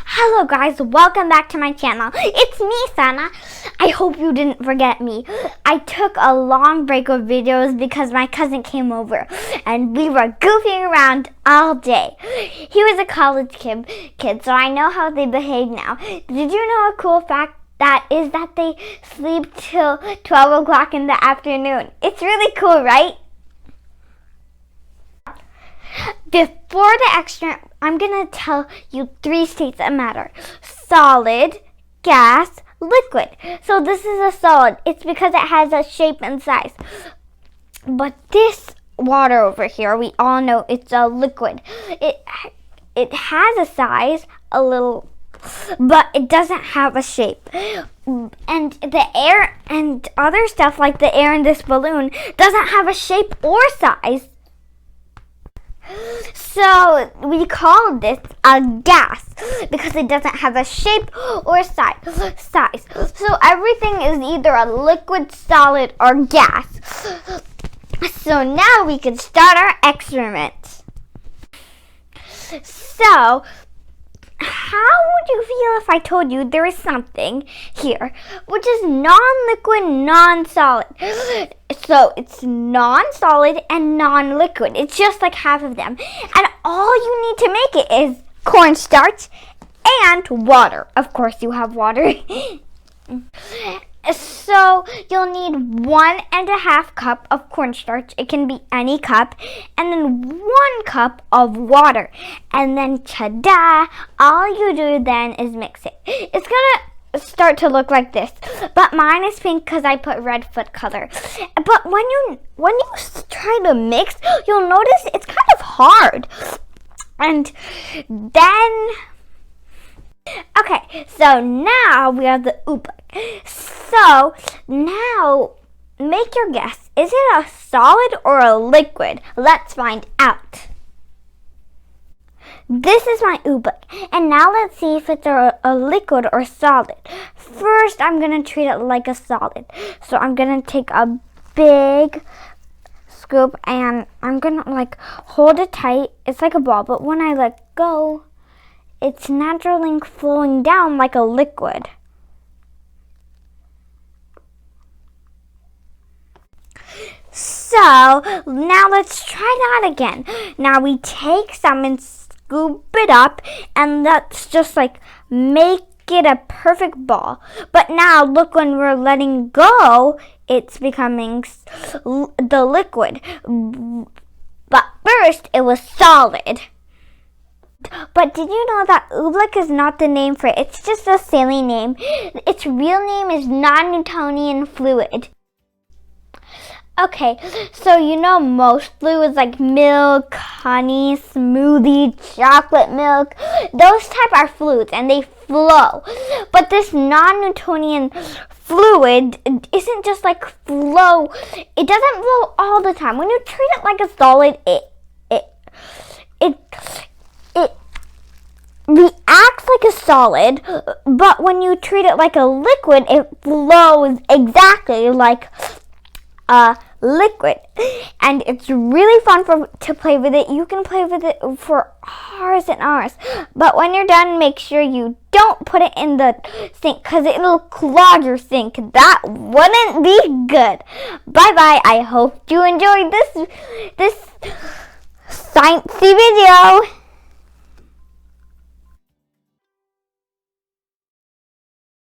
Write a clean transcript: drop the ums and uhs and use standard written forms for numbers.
Hello guys, welcome back to my channel. It's me, Sana. I hope you didn't forget me. I took a long break of videos because my cousin came over and we were goofing around all day. He was a college kid, so I know how they behave now. Did you know a cool fact? That is that they sleep till 12 o'clock in the afternoon. It's really cool, right? Before the extra, I'm going to tell you 3 states that matter. Solid, gas, liquid. So this is a solid. It's because it has a shape and size. But this water over here, we all know it's a liquid. It has a size, a little, but it doesn't have a shape. And the air and other stuff like the air in this balloon doesn't have a shape or size. So we call this a gas because it doesn't have a shape or size. So everything is either a liquid, solid, or gas. So now we can start our experiment. So how would you feel if I told you there is something here which is non-liquid, non-solid? So it's non-solid and non-liquid. It's just like half of them. And all you need to make it is corn starch and water. Of course you have water. So you'll need 1.5 cup of cornstarch. It can be any cup. And then 1 cup of water. And then ta-da! All you do then is mix it. It's gonna start to look like this. But mine is pink because I put red food color. But when you try to mix, you'll notice it's kind of hard. And then okay, so now we have the OObleck. So now make your guess. Is it a solid or a liquid? Let's find out. This is my OObleck. And now let's see if it's a liquid or solid. First, I'm going to treat it like a solid. So I'm going to take a big scoop and I'm going to hold it tight. It's like a ball, but when I let go, it's naturally flowing down like a liquid. So now let's try that again. Now we take some and scoop it up, and let's just make it a perfect ball. But now look, when we're letting go, it's becoming the liquid. But first it was solid. But did you know that OObleck is not the name for it? It's just a silly name. Its real name is Non-Newtonian fluid. Okay, so you know most fluids like milk, honey, smoothie, chocolate milk, those type are fluids and they flow. But this non-Newtonian fluid isn't just flow. It doesn't flow all the time. When you treat it like a solid, it reacts like a solid, but when you treat it like a liquid, it flows exactly like a liquid. And it's really fun to play with it. You can play with it for hours and hours. But when you're done, make sure you don't put it in the sink because it'll clog your sink. That wouldn't be good. Bye-bye. I hope you enjoyed this sciencey video.